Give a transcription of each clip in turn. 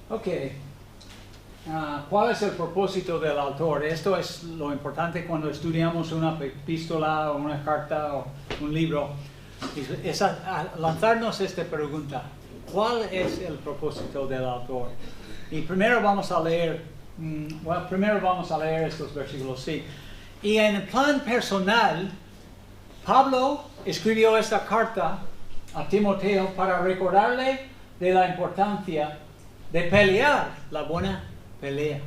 Ok. ¿Cuál es el propósito del autor? Esto es lo importante cuando estudiamos una epístola o una carta o un libro. Es lanzarnos esta pregunta. ¿Cuál es el propósito del autor? Y primero vamos a leer estos versículos, sí. Y en el plan personal, Pablo escribió esta carta a Timoteo para recordarle de la importancia de pelear la buena pelea.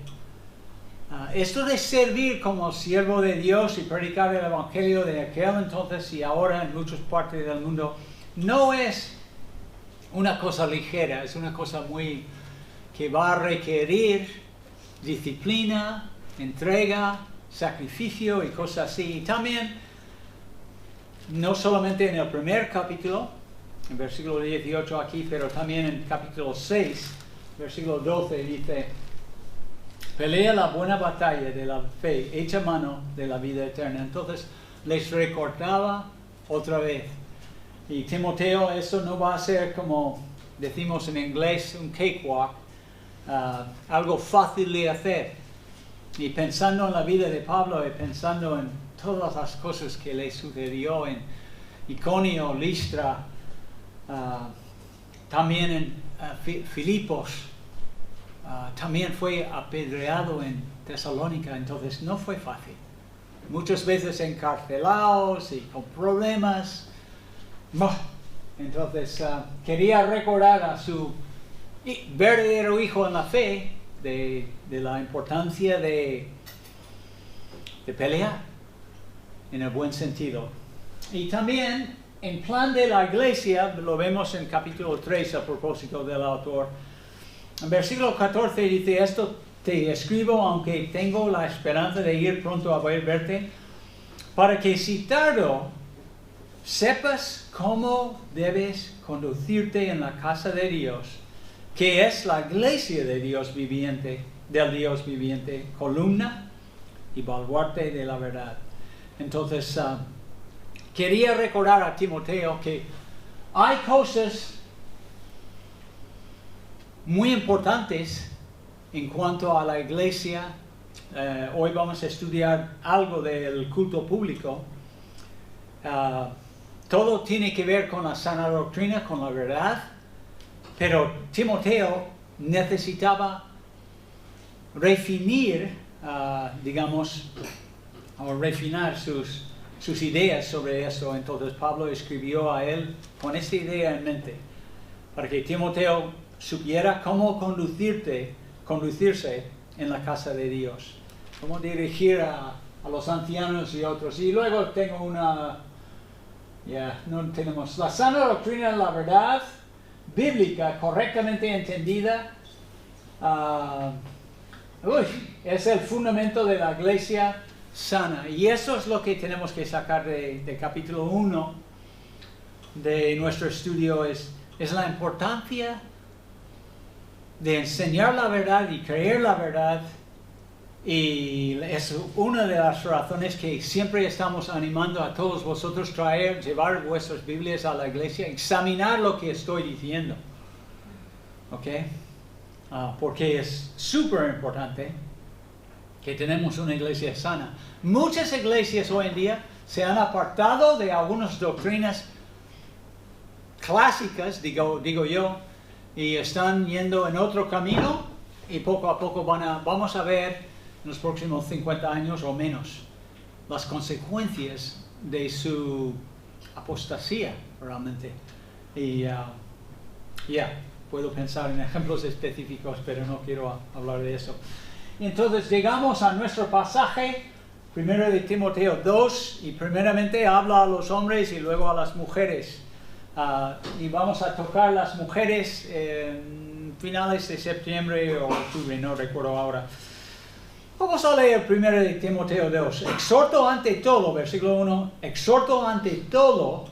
Esto de servir como siervo de Dios y predicar el evangelio de aquel entonces y ahora en muchas partes del mundo no es una cosa ligera, es una cosa que va a requerir disciplina, entrega, sacrificio y cosas así. Y también, no solamente en el primer capítulo, en versículo 18 aquí, pero también en capítulo 6, versículo 12 dice: pelea la buena batalla de la fe, echa mano de la vida eterna. Entonces les recordaba otra vez. Y Timoteo, eso no va a ser como decimos en inglés, un cakewalk, algo fácil de hacer. Y pensando en la vida de Pablo y pensando en todas las cosas que le sucedió en Iconio, Listra, también en Filipos, también fue apedreado en Tesalónica, entonces no fue fácil. Muchas veces encarcelados y con problemas. Entonces quería recordar a su verdadero hijo en la fe de la importancia de pelear en el buen sentido. Y también en plan de la iglesia, lo vemos en capítulo 3 a propósito del autor. En versículo 14 dice: esto te escribo aunque tengo la esperanza de ir pronto a verte, para que si tardo sepas cómo debes conducirte en la casa de Dios, que es la iglesia de Dios viviente, columna y baluarte de la verdad. Entonces, quería recordar a Timoteo que hay cosas muy importantes en cuanto a la iglesia. Hoy vamos a estudiar algo del culto público. Todo tiene que ver con la sana doctrina, con la verdad. Pero Timoteo necesitaba refinar sus ideas sobre eso. Entonces Pablo escribió a él con esta idea en mente, para que Timoteo supiera cómo conducirse en la casa de Dios, cómo dirigir a los ancianos y otros. Y luego tengo no tenemos la sana doctrina, la verdad bíblica correctamente entendida, es el fundamento de la iglesia sana. Y eso es lo que tenemos que sacar de capítulo 1 de nuestro estudio, es la importancia de enseñar la verdad y creer la verdad. Y es una de las razones que siempre estamos animando a todos vosotros llevar vuestras Biblias a la iglesia, examinar lo que estoy diciendo. ¿Ok? Porque es súper importante que tenemos una iglesia sana. Muchas iglesias hoy en día se han apartado de algunas doctrinas clásicas, digo yo, y están yendo en otro camino, y poco a poco vamos a ver en los próximos 50 años o menos las consecuencias de su apostasía realmente. Y puedo pensar en ejemplos específicos, pero no quiero hablar de eso. Y entonces llegamos a nuestro pasaje, primero de Timoteo 2, y primeramente habla a los hombres y luego a las mujeres. Y vamos a tocar las mujeres en finales de septiembre o octubre, no recuerdo ahora. Vamos a leer primero de Timoteo 2. Exhorto ante todo, versículo 1, exhorto ante todo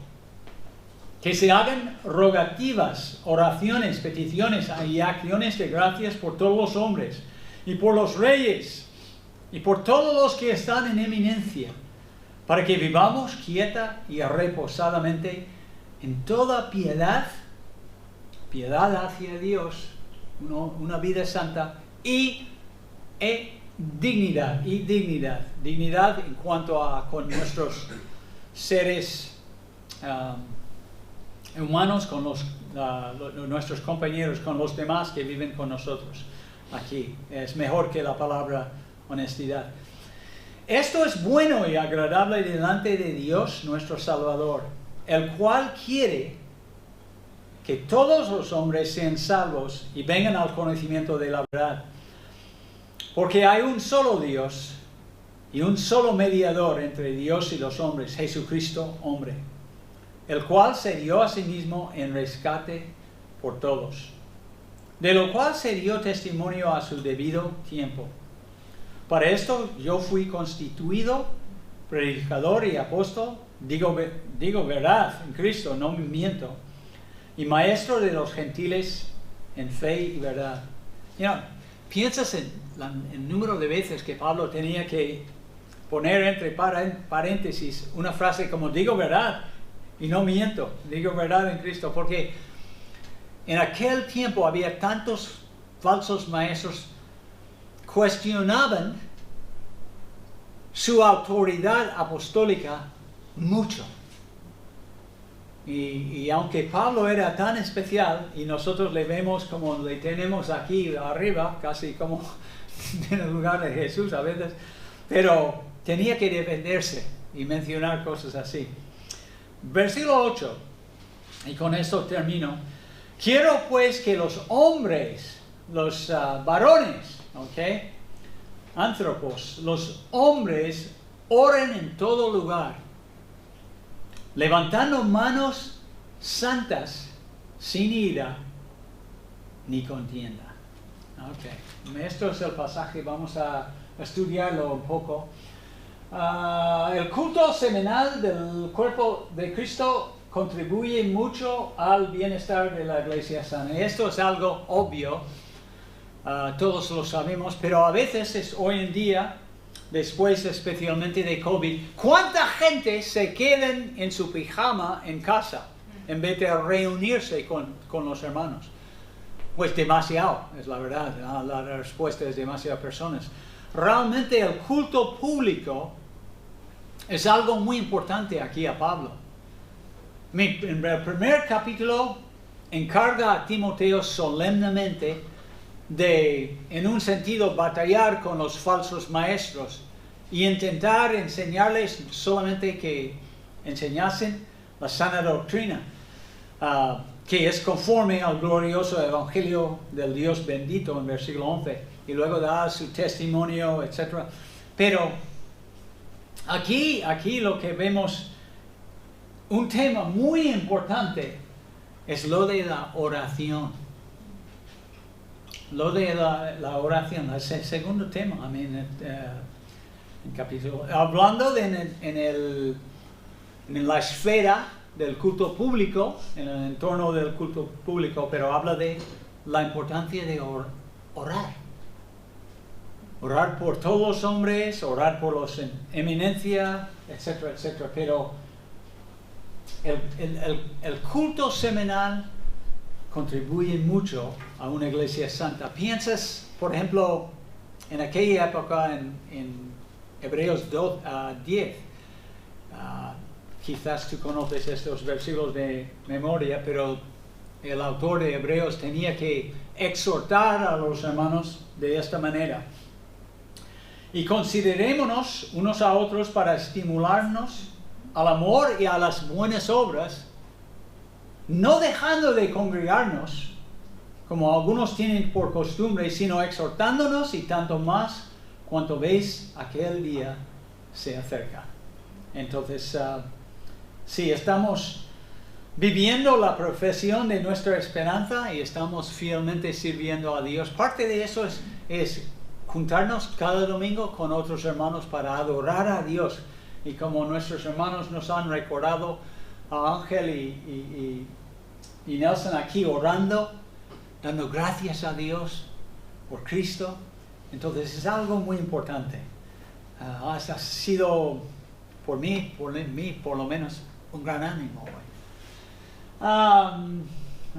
que se hagan rogativas, oraciones, peticiones y acciones de gracias por todos los hombres y por los reyes y por todos los que están en eminencia, para que vivamos quieta y reposadamente en toda piedad hacia Dios una vida santa y dignidad, dignidad en cuanto a con nuestros seres humanos, con nuestros compañeros, con los demás que viven con nosotros aquí. Es mejor que la palabra honestidad. Esto es bueno y agradable delante de Dios nuestro Salvador, el cual quiere que todos los hombres sean salvos y vengan al conocimiento de la verdad. Porque hay un solo Dios y un solo mediador entre Dios y los hombres, Jesucristo, hombre, el cual se dio a sí mismo en rescate por todos, de lo cual se dio testimonio a su debido tiempo. Para esto yo fui constituido predicador y apóstol, digo verdad en Cristo, no miento, y maestro de los gentiles en fe y verdad. Piensas en el número de veces que Pablo tenía que poner entre paréntesis una frase como digo verdad y no miento, digo verdad en Cristo, porque en aquel tiempo había tantos falsos maestros cuestionaban su autoridad apostólica mucho. Y aunque Pablo era tan especial y nosotros le vemos como le tenemos aquí arriba, casi como en el lugar de Jesús a veces, pero tenía que defenderse y mencionar cosas así. Versículo 8, y con esto termino. Quiero pues que los hombres, los varones, antropos, los hombres oren en todo lugar, levantando manos santas, sin ira ni contienda. Esto es el pasaje, vamos a estudiarlo un poco. El culto semanal del cuerpo de Cristo contribuye mucho al bienestar de la iglesia sana. Esto es algo obvio, todos lo sabemos, pero a veces hoy en día, después especialmente de COVID, ¿cuánta gente se queda en su pijama en casa en vez de reunirse con los hermanos? Pues demasiado, es la verdad, la respuesta es demasiadas personas. Realmente el culto público es algo muy importante aquí a Pablo. En el primer capítulo encarga a Timoteo solemnemente de, en un sentido, batallar con los falsos maestros y intentar enseñarles solamente que enseñasen la sana doctrina, que es conforme al glorioso evangelio del Dios bendito en versículo 11, y luego da su testimonio, etc. Pero aquí lo que vemos, un tema muy importante, es lo de la oración. Lo de la oración, es el segundo tema, en capítulo, hablando en la esfera del culto público, en el entorno del culto público, pero habla de la importancia de orar. Orar por todos los hombres, orar por los en eminencia, etcétera, etcétera. Pero el culto semanal contribuye mucho a una iglesia santa. Piensas, por ejemplo, en aquella época en Hebreos 10. Quizás tú conoces estos versículos de memoria, pero el autor de Hebreos tenía que exhortar a los hermanos de esta manera. Y considerémonos unos a otros para estimularnos al amor y a las buenas obras, no dejando de congregarnos, como algunos tienen por costumbre, sino exhortándonos, y tanto más cuanto veis aquel día se acerca. Entonces, si estamos viviendo la profesión de nuestra esperanza y estamos fielmente sirviendo a Dios, parte de eso es juntarnos cada domingo con otros hermanos para adorar a Dios. Y como nuestros hermanos nos han recordado, a Ángel y Nelson aquí orando, dando gracias a Dios por Cristo. Entonces es algo muy importante. Ha sido por mí, por lo menos, un gran ánimo hoy.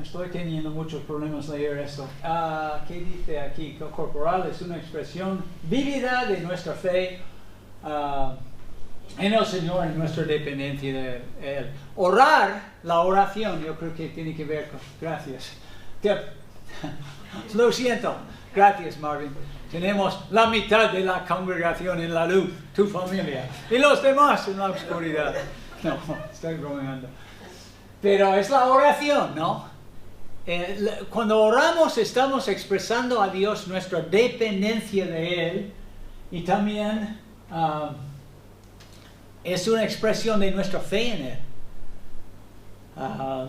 estoy teniendo muchos problemas leer eso. ¿Qué dice aquí? Corporal es una expresión vívida de nuestra fe en el Señor, en nuestra dependencia de Él. Orar, la oración, yo creo que tiene que ver con... Gracias. Lo siento. Gracias, Marvin. Tenemos la mitad de la congregación en la luz, tu familia, y los demás en la oscuridad. No, estoy bromeando. Pero es la oración, ¿no? Cuando oramos estamos expresando a Dios nuestra dependencia de Él y también es una expresión de nuestra fe en Él.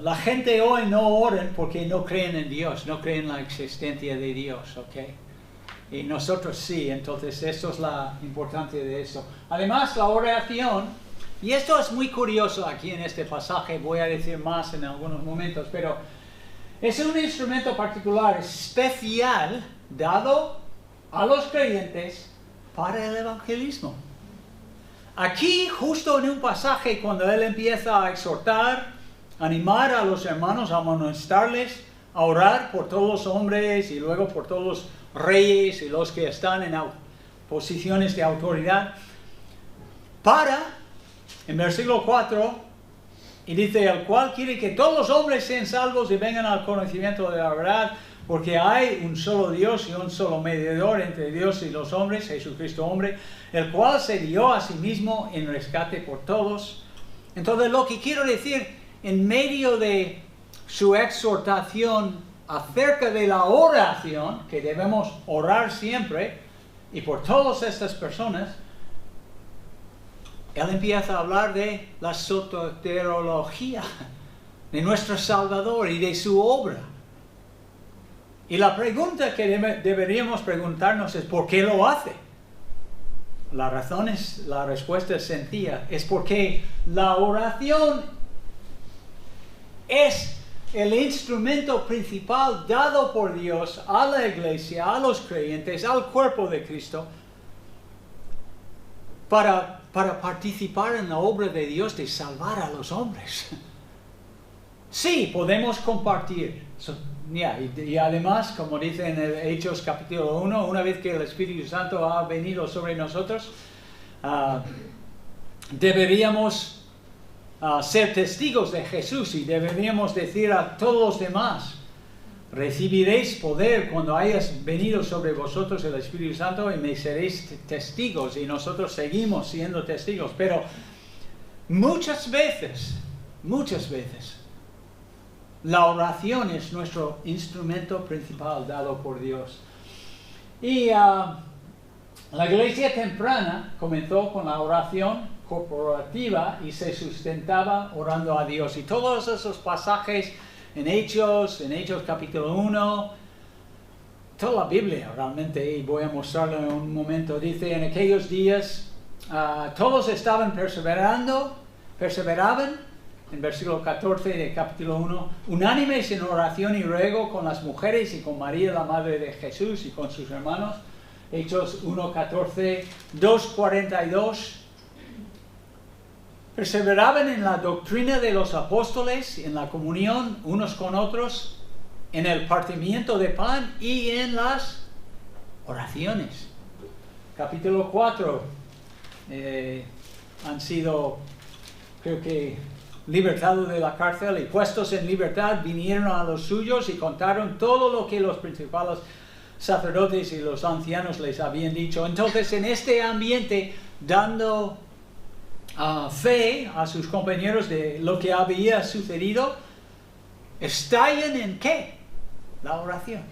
La gente hoy no ora porque no creen en Dios, no creen en la existencia de Dios, ¿ok? Y nosotros sí, entonces eso es la importancia de eso. Además, la oración, y esto es muy curioso aquí en este pasaje, voy a decir más en algunos momentos, pero es un instrumento particular, especial, dado a los creyentes para el evangelismo. Aquí, justo en un pasaje, cuando él empieza a exhortar, animar a los hermanos, a amonestarles, a orar por todos los hombres y luego por todos los reyes y los que están en posiciones de autoridad, en versículo 4, y dice, el cual quiere que todos los hombres sean salvos y vengan al conocimiento de la verdad, porque hay un solo Dios y un solo mediador entre Dios y los hombres, Jesucristo hombre, el cual se dio a sí mismo en rescate por todos. Entonces lo que quiero decir, en medio de su exhortación acerca de la oración, que debemos orar siempre, y por todas estas personas, él empieza a hablar de la soterología, de nuestro Salvador y de su obra. Y la pregunta que deberíamos preguntarnos es, ¿por qué lo hace? La respuesta es sencilla, es porque la oración es el instrumento principal dado por Dios a la iglesia, a los creyentes, al cuerpo de Cristo, para participar en la obra de Dios de salvar a los hombres. Sí, podemos compartir. Y además, como dice en el Hechos capítulo 1, una vez que el Espíritu Santo ha venido sobre nosotros, deberíamos ser testigos de Jesús y deberíamos decir a todos los demás, recibiréis poder cuando hayas venido sobre vosotros el Espíritu Santo y me seréis testigos, y nosotros seguimos siendo testigos, pero muchas veces, la oración es nuestro instrumento principal dado por Dios. Y la iglesia temprana comenzó con la oración corporativa y se sustentaba orando a Dios. Y todos esos pasajes en Hechos capítulo 1, toda la Biblia realmente, y voy a mostrarlo en un momento, dice, en aquellos días todos perseveraban, en versículo 14 de capítulo 1, unánimes en oración y ruego con las mujeres y con María, la madre de Jesús, y con sus hermanos. Hechos 1:14, 2:42. Perseveraban en la doctrina de los apóstoles, en la comunión unos con otros, en el partimiento de pan y en las oraciones. Capítulo 4, han sido, creo que, libertados de la cárcel y puestos en libertad, vinieron a los suyos y contaron todo lo que los principales sacerdotes y los ancianos les habían dicho. Entonces, en este ambiente, dando fe a sus compañeros de lo que había sucedido, estallan en ¿qué? La oración.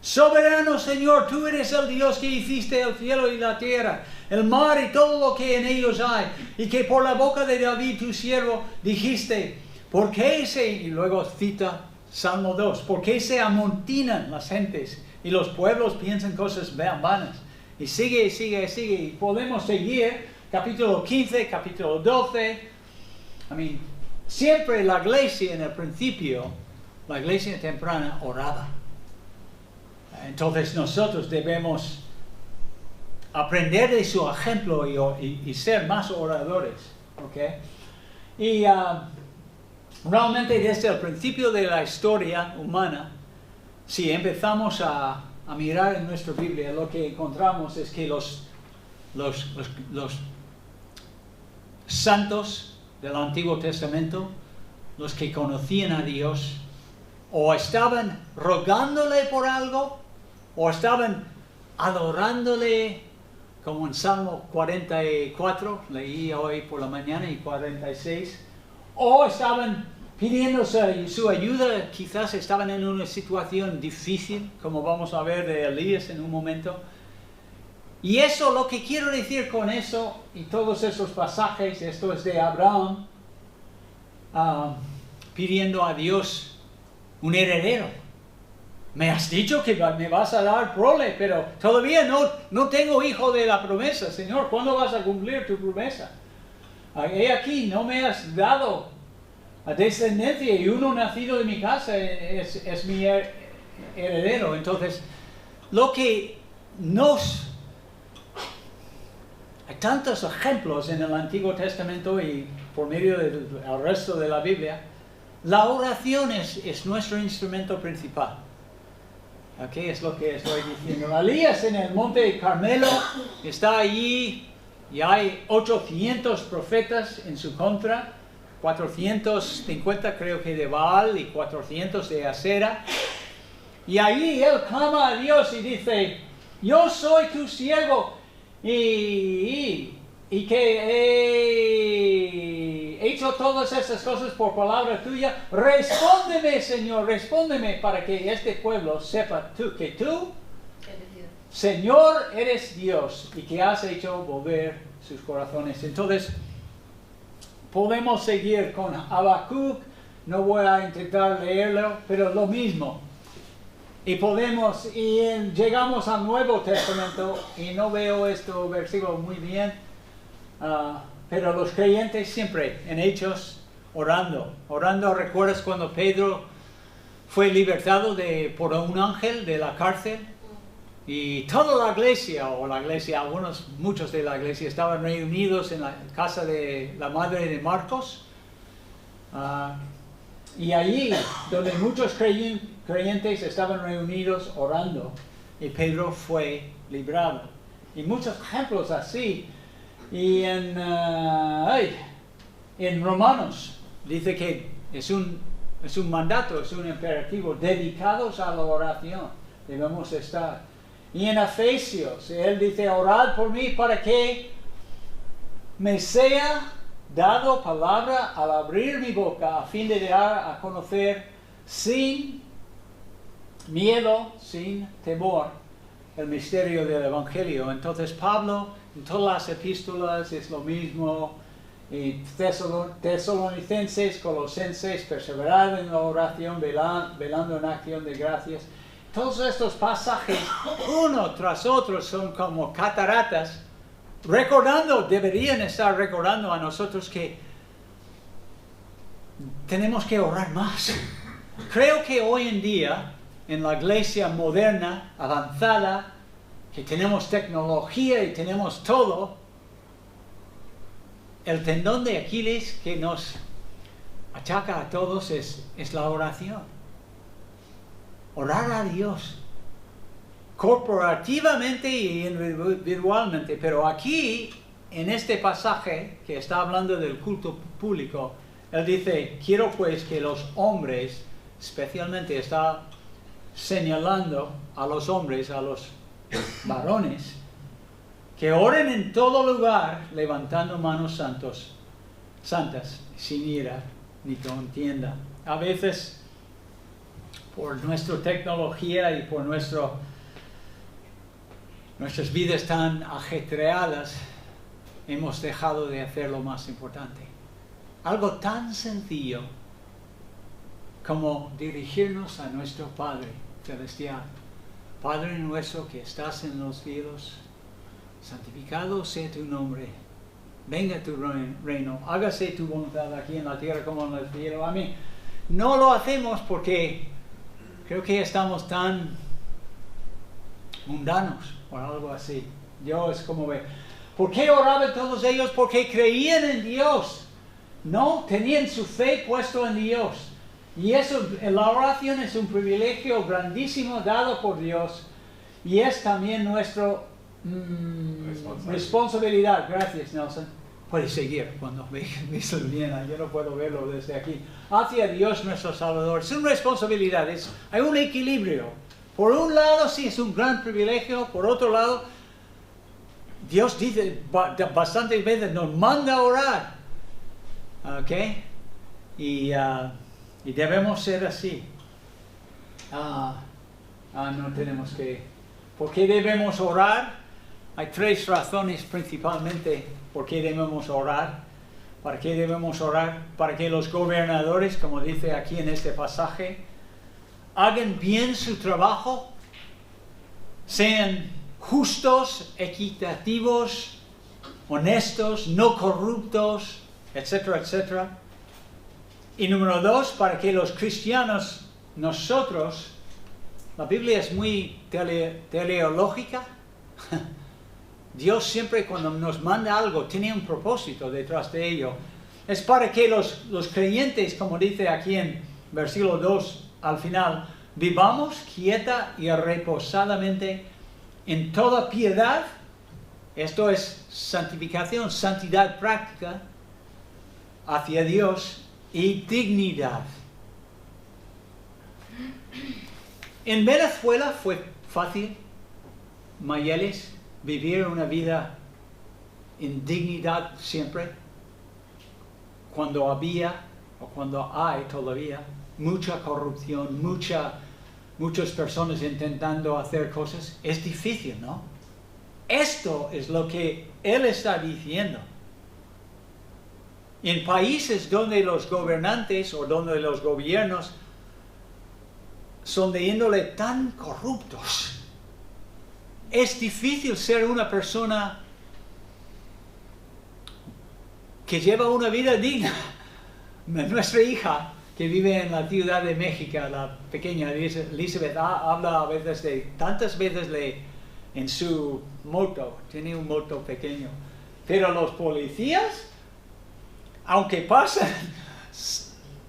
Soberano Señor, tú eres el Dios que hiciste el cielo y la tierra, el mar y todo lo que en ellos hay, y que por la boca de David tu siervo dijiste, ¿por qué y luego cita Salmo 2, ¿por qué se amontinan las gentes y los pueblos piensan cosas vanas? Y sigue, y podemos seguir, capítulo 15, capítulo 12, siempre la iglesia en el principio, la iglesia temprana oraba. Entonces nosotros debemos aprender de su ejemplo y ser más oradores, ¿ok? Y realmente desde el principio de la historia humana, si empezamos a mirar en nuestra Biblia, lo que encontramos es que los santos del Antiguo Testamento, los que conocían a Dios, o estaban rogándole por algo, o estaban adorándole, como en Salmo 44, leí hoy por la mañana, y 46, o estaban pidiendo su ayuda, quizás estaban en una situación difícil, como vamos a ver de Elías en un momento. Y eso, lo que quiero decir con eso, y todos esos pasajes, esto es de Abraham, pidiendo a Dios un heredero. Me has dicho que me vas a dar prole, pero todavía no tengo hijo de la promesa. Señor, ¿cuándo vas a cumplir tu promesa? He aquí, no me has dado a descendencia, y uno nacido de mi casa es mi heredero. Entonces, lo que hay tantos ejemplos en el Antiguo Testamento y por medio del resto de la Biblia. La oración es nuestro instrumento principal. Aquí es lo que estoy diciendo. Elías en el monte Carmelo está allí y hay 800 profetas en su contra, 450 creo que de Baal y 400 de Asera. Y allí él clama a Dios y dice, yo soy tu siervo y que he hecho todas estas cosas por palabra tuya. Respóndeme, Señor, respóndeme para que este pueblo sepa que tú, Señor, eres Dios y que has hecho volver sus corazones. Entonces, podemos seguir con Habacuc, no voy a intentar leerlo, pero lo mismo. Y llegamos al Nuevo Testamento, y no veo este versículo muy bien, pero los creyentes siempre en Hechos orando. ¿Recuerdas cuando Pedro fue libertado por un ángel de la cárcel? Y toda la iglesia, muchos de la iglesia estaban reunidos en la casa de la madre de Marcos. Y allí, donde muchos creyentes estaban reunidos orando, y Pedro fue librado. Y muchos ejemplos así. Y en Romanos dice que es un mandato, es un imperativo, dedicados a la oración debemos estar. Y en Efesios, él dice, orad por mí para que me sea dado palabra al abrir mi boca, a fin de dar a conocer sin miedo, sin temor, el misterio del Evangelio. Entonces Pablo, en todas las epístolas es lo mismo, y Tesalonicenses, Colosenses, perseverad en la oración, velando en acción de gracias. Todos estos pasajes, uno tras otro, son como cataratas, deberían estar recordando a nosotros que tenemos que orar más. Creo que hoy en día, en la iglesia moderna, avanzada, que tenemos tecnología y tenemos todo, el tendón de Aquiles que nos achaca a todos es la oración. Orar a Dios, corporativamente y individualmente, pero aquí, en este pasaje que está hablando del culto público, él dice, quiero pues que los hombres, especialmente está señalando a los hombres, a los varones, que oren en todo lugar, levantando manos santas, sin ira ni contienda. A veces, por nuestra tecnología y por nuestras vidas tan ajetreadas, hemos dejado de hacer lo más importante. Algo tan sencillo como dirigirnos a nuestro Padre Celestial. Padre nuestro que estás en los cielos, santificado sea tu nombre. Venga tu reino, hágase tu voluntad aquí en la tierra como en el cielo. Amén. No lo hacemos porque creo que estamos tan mundanos o algo así. Yo es como ve. ¿Por qué oraban todos ellos? Porque creían en Dios. No, tenían su fe puesto en Dios. Y eso, la oración es un privilegio grandísimo dado por Dios. Y es también nuestra responsabilidad. Gracias, Nelson. Puedes seguir cuando me llena. Yo no puedo verlo desde aquí. Hacia Dios nuestro Salvador. Es una responsabilidad. Hay un equilibrio. Por un lado, sí, es un gran privilegio. Por otro lado, Dios dice bastantes veces, nos manda a orar. ¿Ok? Y debemos ser así. No tenemos que... ¿Por qué debemos orar? Hay 3 razones principalmente por qué debemos orar. ¿Para qué debemos orar? Para que los gobernadores, como dice aquí en este pasaje, hagan bien su trabajo, sean justos, equitativos, honestos, no corruptos, etcétera, etcétera. Y número 2, para que los cristianos, nosotros, la Biblia es muy teleológica. Dios siempre cuando nos manda algo tiene un propósito detrás de ello. Es para que los creyentes, como dice aquí en versículo 2 al final, vivamos quieta y reposadamente en toda piedad. Esto es santificación, santidad práctica hacia Dios y dignidad. En Venezuela fue fácil, Mayeles, vivir una vida en dignidad siempre, cuando había o cuando hay todavía mucha corrupción, muchas personas intentando hacer cosas. Es difícil, ¿no? Esto es lo que él está diciendo. En países donde los gobernantes o donde los gobiernos son de índole tan corruptos, es difícil ser una persona que lleva una vida digna. Nuestra hija, que vive en la Ciudad de México, la pequeña Elizabeth, habla a veces tantas veces en su moto, tiene un moto pequeño, pero los policías, aunque pasan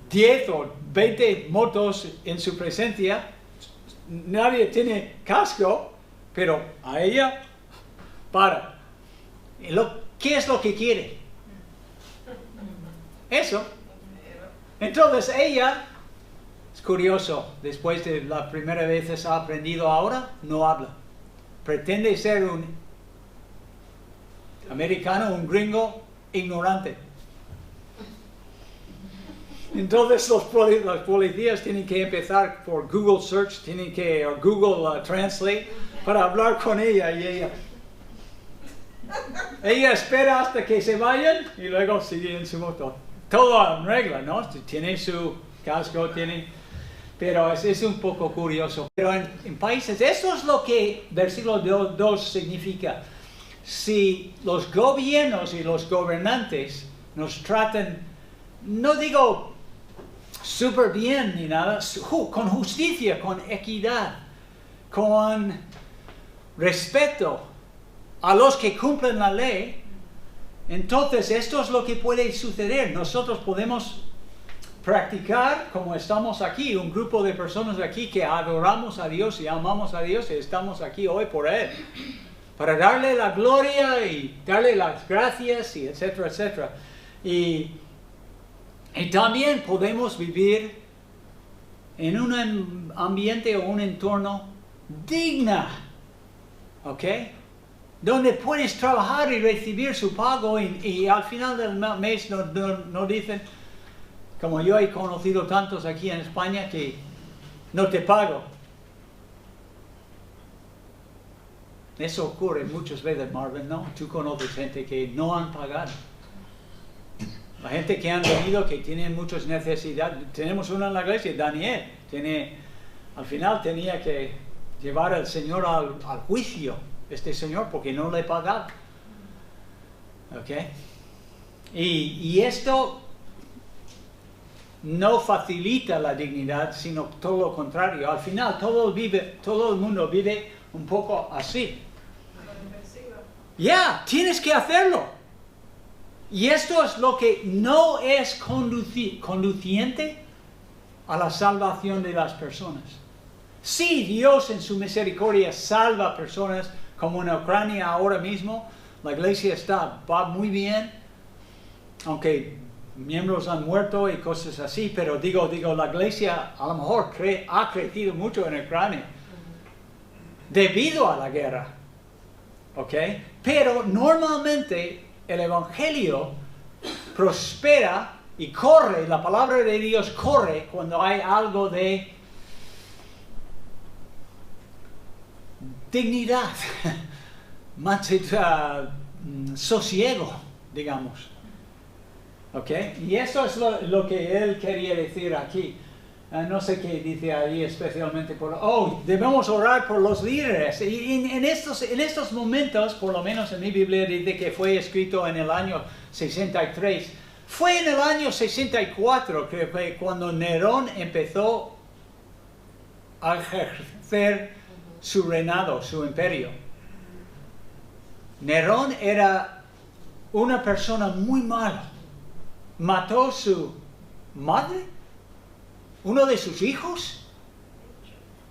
10 o 20 motos en su presencia, nadie tiene casco, pero a ella para. ¿Qué es lo que quiere? Eso. Entonces ella, es curioso, después de la primera vez ha aprendido, ahora no habla. Pretende ser un americano, un gringo ignorante. Entonces los policías tienen que empezar por Google Search, o Google Translate para hablar con ella, y ella espera hasta que se vayan y luego sigue en su moto. Todo en regla, ¿no? Tiene su casco, pero es un poco curioso. Pero en países, eso es lo que versículo 2 significa. Si los gobiernos y los gobernantes nos tratan, no digo súper bien ni nada, con justicia, con equidad, con respeto a los que cumplen la ley, entonces esto es lo que puede suceder. Nosotros podemos practicar, como estamos aquí, un grupo de personas aquí que adoramos a Dios y amamos a Dios y estamos aquí hoy por Él, para darle la gloria y darle las gracias, y etcétera, etcétera. Y también podemos vivir en un ambiente o un entorno digno, ¿ok? Donde puedes trabajar y recibir su pago, y al final del mes no dicen, como yo he conocido tantos aquí en España, que no te pago. Eso ocurre muchas veces, Marvin, ¿no? Tú conoces gente que no han pagado. La gente que han venido, que tienen muchas necesidades. Tenemos uno en la iglesia, Daniel, al final tenía que llevar al Señor al juicio, este señor, porque no le pagaba. ¿Ok? Y esto no facilita la dignidad, sino todo lo contrario. Al final todo el mundo vive un poco así. Ya, tienes que hacerlo. Y esto es lo que no es conduciente a la salvación de las personas. Sí, Dios en su misericordia salva personas, como en Ucrania ahora mismo. La iglesia va muy bien, aunque miembros han muerto y cosas así, pero digo, la iglesia a lo mejor ha crecido mucho en Ucrania debido a la guerra. ¿Ok? Pero normalmente el evangelio prospera y corre, la palabra de Dios corre cuando hay algo de dignidad, sosiego, digamos. ¿Ok? Y eso es lo que él quería decir aquí. No sé qué dice ahí especialmente debemos orar por los líderes. Y en estos momentos, por lo menos en mi Biblia dice que fue escrito en el año 63. Fue en el año 64, creo que cuando Nerón empezó a ejercer su reinado, su imperio. Nerón era una persona muy mala. Mató su madre, uno de sus hijos.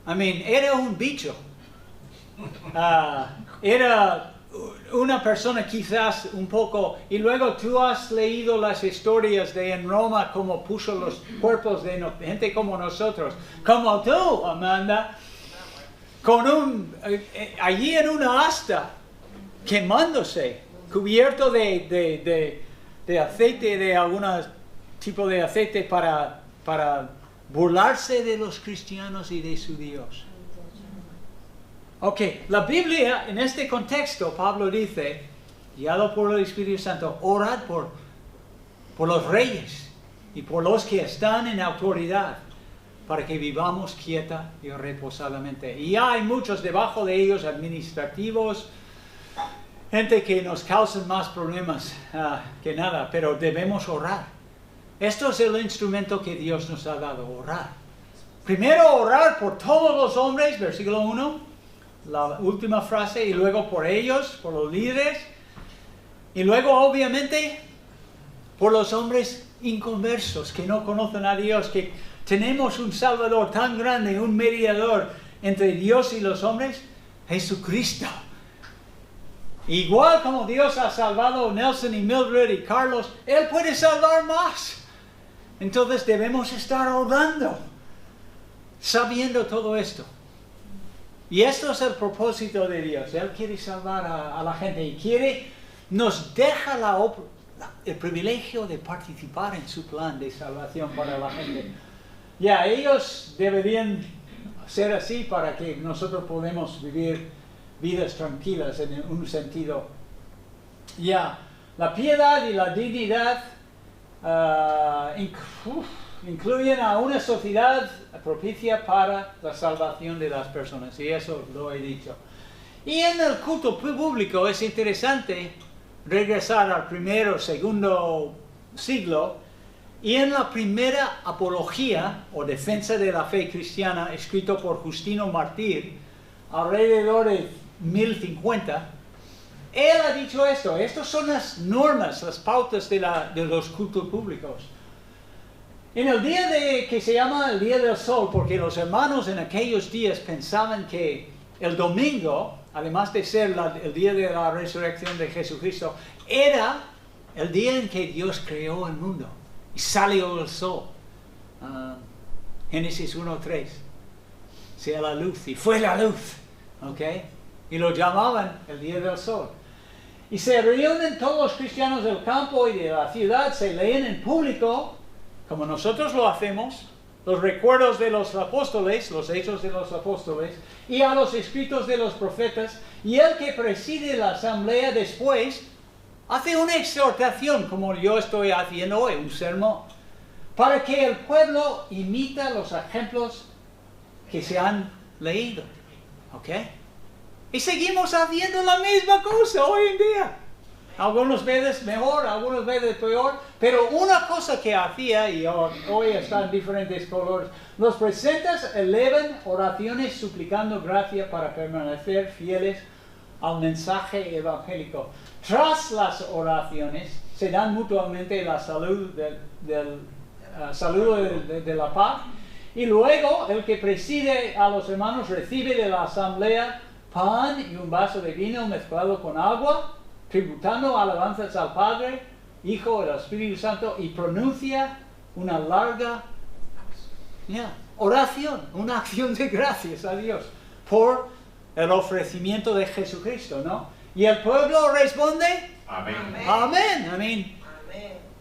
Era un bicho. Era una persona quizás un poco... Y luego tú has leído las historias de en Roma cómo puso los cuerpos de gente como nosotros, como tú, Amanda, allí en una asta, quemándose, cubierto de aceite, de algún tipo de aceite para burlarse de los cristianos y de su Dios. Ok, la Biblia, en este contexto, Pablo dice, guiado por el Espíritu Santo, orad por los reyes y por los que están en autoridad, para que vivamos quieta y reposadamente. Y hay muchos debajo de ellos, administrativos, gente que nos causan más problemas que nada, pero debemos orar. Esto es el instrumento que Dios nos ha dado, orar. Primero orar por todos los hombres, versículo 1, la última frase, y luego por ellos, por los líderes, y luego obviamente por los hombres inconversos que no conocen a Dios, que tenemos un Salvador tan grande, un mediador entre Dios y los hombres, Jesucristo. Igual como Dios ha salvado a Nelson y Mildred y Carlos, Él puede salvar más. Entonces debemos estar orando, sabiendo todo esto. Y esto es el propósito de Dios. Él quiere salvar a la gente y nos deja el privilegio de participar en su plan de salvación para la gente. Ellos deberían ser así para que nosotros podamos vivir vidas tranquilas en un sentido. La piedad y la dignidad incluyen a una sociedad propicia para la salvación de las personas, y eso lo he dicho. Y en el culto público es interesante regresar al primero o segundo siglo, y en la primera apología o defensa de la fe cristiana, escrito por Justino Mártir, alrededor de 1050, él ha dicho esto. Estas son las normas, las pautas de los cultos públicos. En el día que se llama el Día del Sol, porque los hermanos en aquellos días pensaban que el domingo, además de ser el día de la resurrección de Jesucristo, era el día en que Dios creó el mundo y salió el sol. Génesis 1:3. Sea la luz, y fue la luz. ¿Ok? Y lo llamaban el Día del Sol. Y se reúnen todos los cristianos del campo y de la ciudad, se leen en público, como nosotros lo hacemos, los recuerdos de los apóstoles, los hechos de los apóstoles, y a los escritos de los profetas, y el que preside la asamblea después hace una exhortación, como yo estoy haciendo hoy, un sermón, para que el pueblo imita los ejemplos que se han leído. ¿Ok? Y seguimos haciendo la misma cosa hoy en día. Algunas veces mejor, algunas veces peor, pero una cosa que hacía, y hoy está en diferentes colores, los presentes elevan oraciones suplicando gracia para permanecer fieles al mensaje evangélico. Tras las oraciones se dan mutuamente la salud saludo de la paz. Y luego el que preside a los hermanos recibe de la asamblea pan y un vaso de vino mezclado con agua, tributando alabanzas al Padre, Hijo y al Espíritu Santo, y pronuncia una larga oración, una acción de gracias a Dios por el ofrecimiento de Jesucristo, ¿no? Y el pueblo responde, Amén. amén, amén.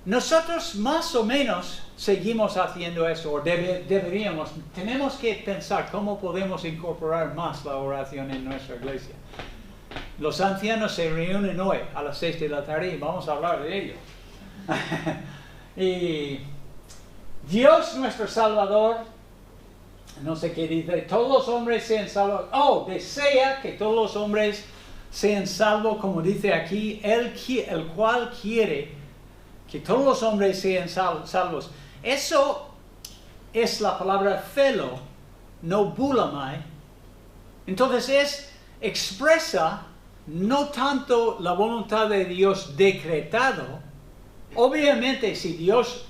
Nosotros más o menos seguimos haciendo eso, o deberíamos. Tenemos que pensar cómo podemos incorporar más la oración en nuestra iglesia. Los ancianos se reúnen hoy a las 6 de la tarde y vamos a hablar de ello. Y Dios nuestro Salvador, no sé qué dice, todos los hombres sean salvos. Desea que todos los hombres sean salvos, como dice aquí, el cual quiere que todos los hombres sean salvos. Eso es la palabra phelo, no bulamai. Entonces expresa no tanto la voluntad de Dios decretado. Obviamente, si Dios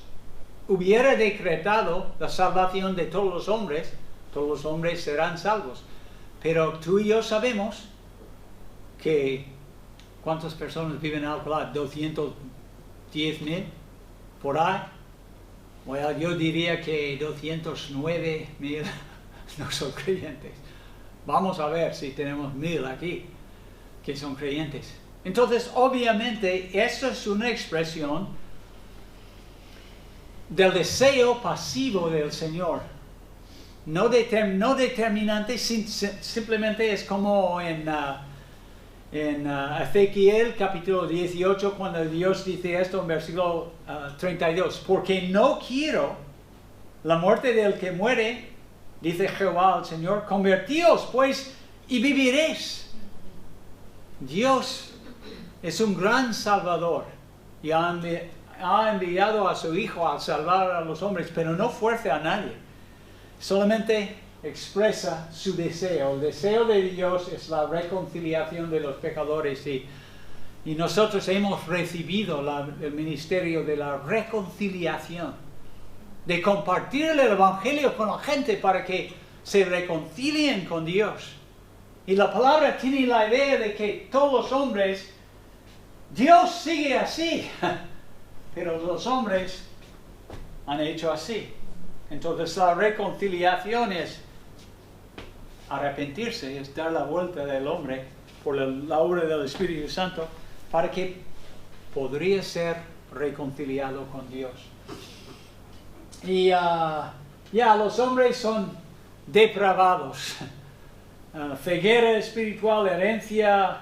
hubiera decretado la salvación de todos los hombres serán salvos. Pero tú y yo sabemos que ¿cuántas personas viven en Alcalá? 210,000 por ahí. Bueno, yo diría que 209,000 no son creyentes. Vamos a ver si tenemos 1,000 aquí que son creyentes. Entonces, obviamente, esto es una expresión del deseo pasivo del Señor. No determinante, simplemente es como en Ezequiel capítulo 18, cuando Dios dice esto en versículo 32. Porque no quiero la muerte del que muere, dice Jehová al Señor, convertíos pues y viviréis. Dios es un gran Salvador y ha enviado a su Hijo a salvar a los hombres, pero no fuerza a nadie. Solamente expresa su deseo. El deseo de Dios es la reconciliación de los pecadores y nosotros hemos recibido el ministerio de la reconciliación, de compartir el Evangelio con la gente para que se reconcilien con Dios. Y la palabra tiene la idea de que todos los hombres, Dios sigue así, pero los hombres han hecho así. Entonces la reconciliación es arrepentirse, es dar la vuelta del hombre por la obra del Espíritu Santo para que podría ser reconciliado con Dios. Y los hombres son depravados. Ceguera espiritual, herencia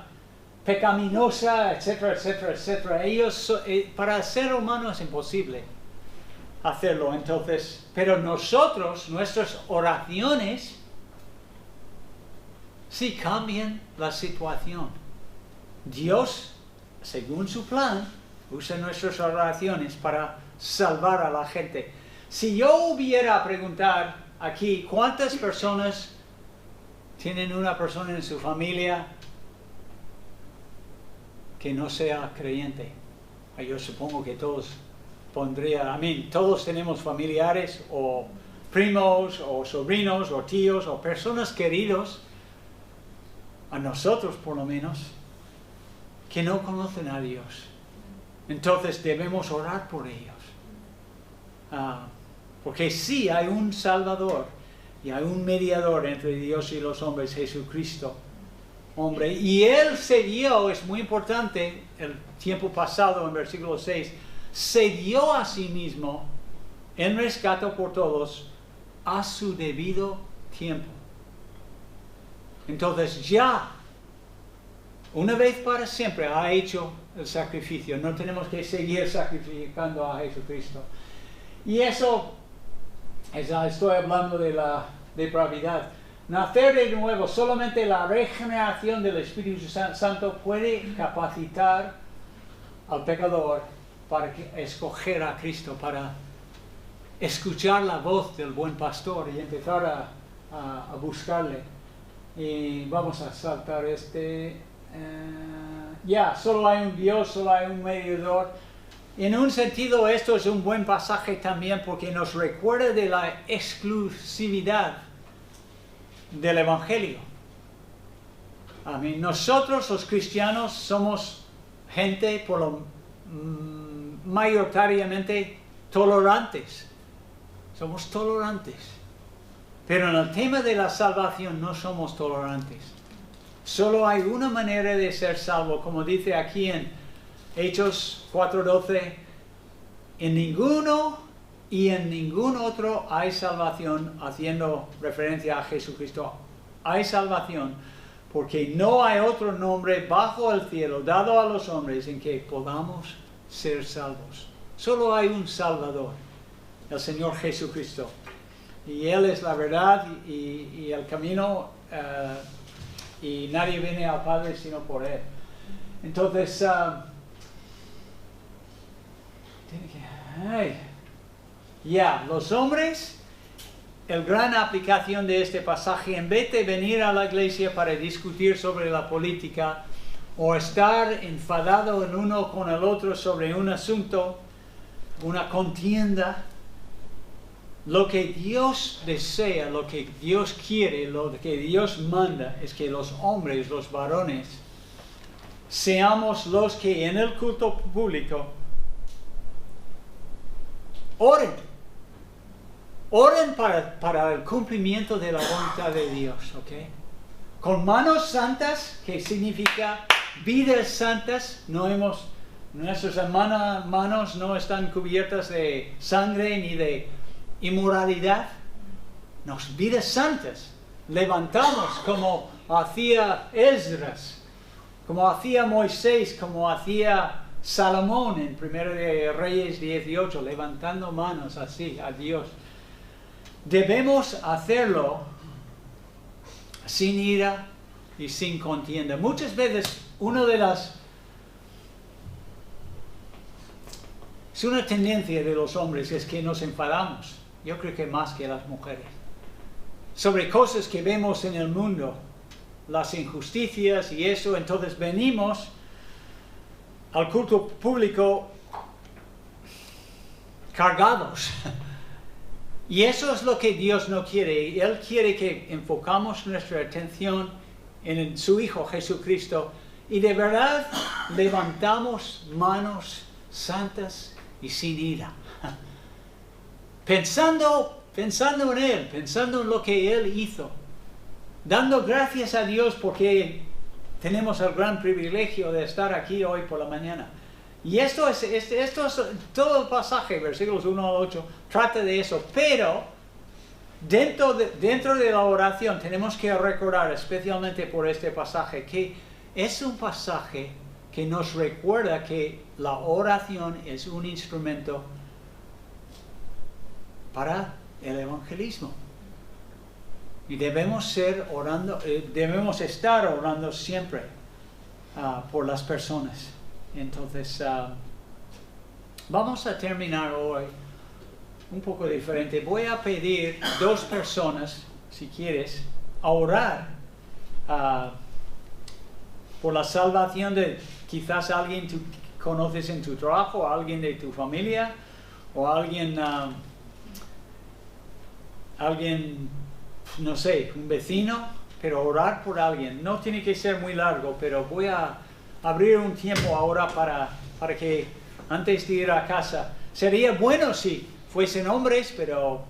pecaminosa, etcétera, etcétera, etcétera. Para el ser humano es imposible hacerlo. Entonces, pero nosotros, nuestras oraciones, sí cambian la situación. Dios, según su plan, usa nuestras oraciones para salvar a la gente. Si yo hubiera a preguntar aquí, ¿cuántas personas tienen una persona en su familia que no sea creyente? Yo supongo que todos todos tenemos familiares o primos o sobrinos o tíos o personas queridos, a nosotros por lo menos, que no conocen a Dios. Entonces debemos orar por ellos. Porque sí hay un Salvador y hay un mediador entre Dios y los hombres, Jesucristo, hombre. Y Él se dio, es muy importante, el tiempo pasado en versículo 6, se dio a sí mismo en rescate por todos a su debido tiempo. Entonces ya, una vez para siempre, ha hecho el sacrificio. No tenemos que seguir sacrificando a Jesucristo. Y eso, estoy hablando de la depravidad. Nacer de nuevo, solamente la regeneración del Espíritu Santo puede capacitar al pecador para escoger a Cristo, para escuchar la voz del buen pastor y empezar a buscarle. Y vamos a saltar solo hay un Dios, solo hay un mediador. En un sentido, esto es un buen pasaje también porque nos recuerda de la exclusividad del Evangelio. Nosotros los cristianos somos gente mayoritariamente tolerantes. Somos tolerantes. Pero en el tema de la salvación no somos tolerantes. Solo hay una manera de ser salvo, como dice aquí en Hechos 4:12, en ninguno y en ningún otro hay salvación, haciendo referencia a Jesucristo. Hay salvación, porque no hay otro nombre bajo el cielo dado a los hombres en que podamos ser salvos. Solo hay un Salvador, el Señor Jesucristo. Y Él es la verdad y el camino, y nadie viene al Padre sino por Él. Entonces, los hombres, la gran aplicación de este pasaje, en vez de venir a la iglesia para discutir sobre la política o estar enfadado el uno con el otro sobre un asunto, una contienda, lo que Dios desea, lo que Dios quiere, lo que Dios manda es que los hombres, los varones, seamos los que en el culto público oren para el cumplimiento de la voluntad de Dios, ¿ok? Con manos santas, que significa vidas santas, nuestras manos no están cubiertas de sangre ni de inmoralidad. Vidas santas, levantamos como hacía Esdras, como hacía Moisés, como hacía Salomón en 1 de Reyes 18, levantando manos así a Dios. Debemos hacerlo sin ira y sin contienda. Muchas veces es una tendencia de los hombres es que nos enfadamos, yo creo que más que las mujeres, sobre cosas que vemos en el mundo, las injusticias y eso. Entonces venimos al culto público cargados. Y eso es lo que Dios no quiere. Él quiere que enfocamos nuestra atención en su Hijo Jesucristo y de verdad levantamos manos santas y sin ira. Pensando en Él, pensando en lo que Él hizo. Dando gracias a Dios porque tenemos el gran privilegio de estar aquí hoy por la mañana. Y esto es todo el pasaje, versículos 1 al 8, trata de eso. Pero dentro de la oración tenemos que recordar, especialmente por este pasaje, que es un pasaje que nos recuerda que la oración es un instrumento para el evangelismo. Y debemos estar orando siempre por las personas. Entonces, vamos a terminar hoy un poco diferente. Voy a pedir 2 personas, si quieres, a orar por la salvación de quizás alguien tú conoces en tu trabajo, alguien de tu familia, o alguien, no sé, un vecino, pero orar por alguien. No tiene que ser muy largo, pero voy a abrir un tiempo ahora para que antes de ir a casa, sería bueno si fuesen hombres, pero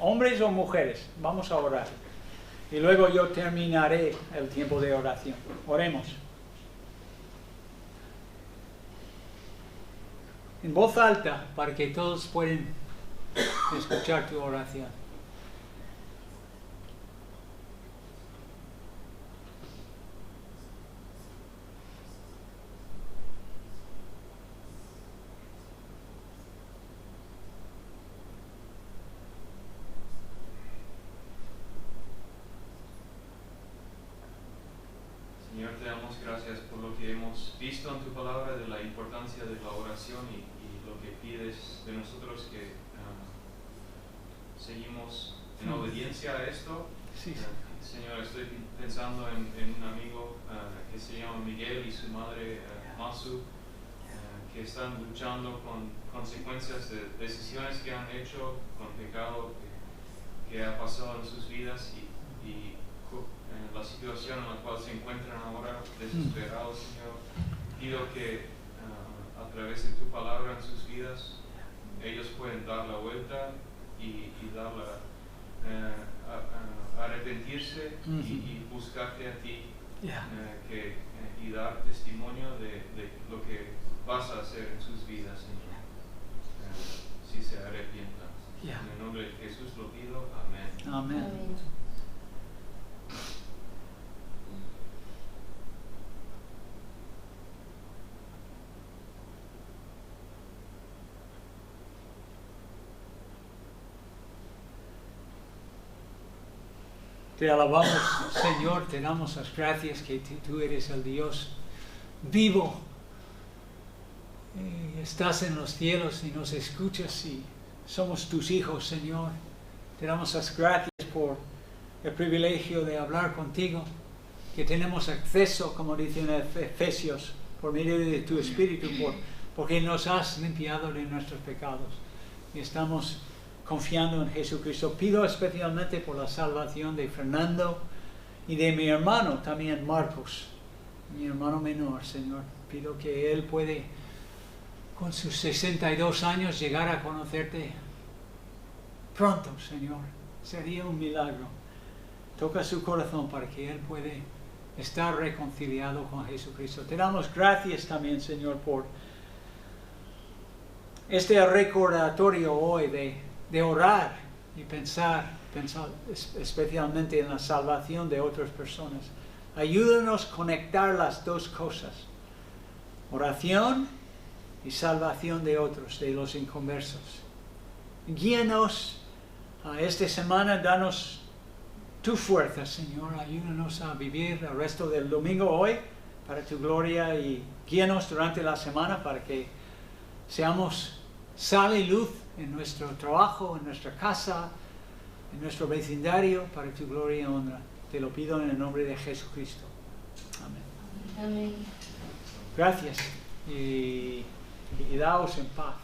hombres o mujeres, vamos a orar. Y luego yo terminaré el tiempo de oración. Oremos. En voz alta, para que todos puedan escuchar tu oración. Señor, te damos gracias por lo que hemos visto en tu palabra de la importancia de la oración y lo que pides de nosotros que seguimos en obediencia a esto. Sí. Señor, estoy pensando en un amigo que se llama Miguel y su madre Masu, que están luchando con consecuencias de decisiones que han hecho, con pecado que ha pasado en sus vidas y la situación en la cual se encuentran ahora desesperados, Señor. Pido que a través de tu palabra en sus vidas ellos pueden dar la vuelta y arrepentirse y buscarte a ti y dar testimonio de lo que vas a hacer en sus vidas, Señor, si se arrepientan. En el nombre de Jesús lo pido. Amén. Amén. Amén. Te alabamos, Señor, te damos las gracias que tú eres el Dios vivo. Estás en los cielos y nos escuchas y somos tus hijos, Señor. Te damos las gracias por el privilegio de hablar contigo, que tenemos acceso, como dicen en Efesios, por medio de tu Espíritu, porque nos has limpiado de nuestros pecados. Y estamos confiando en Jesucristo. Pido especialmente por la salvación de Fernando y de mi hermano también, Marcos, mi hermano menor, Señor. Pido que él puede, con sus 62 años, llegar a conocerte pronto, Señor. Sería un milagro. Toca su corazón para que él puede estar reconciliado con Jesucristo. Te damos gracias también, Señor, por este recordatorio hoy de orar y pensar especialmente en la salvación de otras personas. Ayúdanos a conectar las dos cosas, oración y salvación de otros, de los inconversos. Guíanos a esta semana, danos tu fuerza, Señor. Ayúdanos a vivir el resto del domingo hoy para tu gloria y guíanos durante la semana para que seamos sal y luz en nuestro trabajo, en nuestra casa, en nuestro vecindario, para tu gloria y honra. Te lo pido en el nombre de Jesucristo. Amén. Amén. Gracias y daos en paz.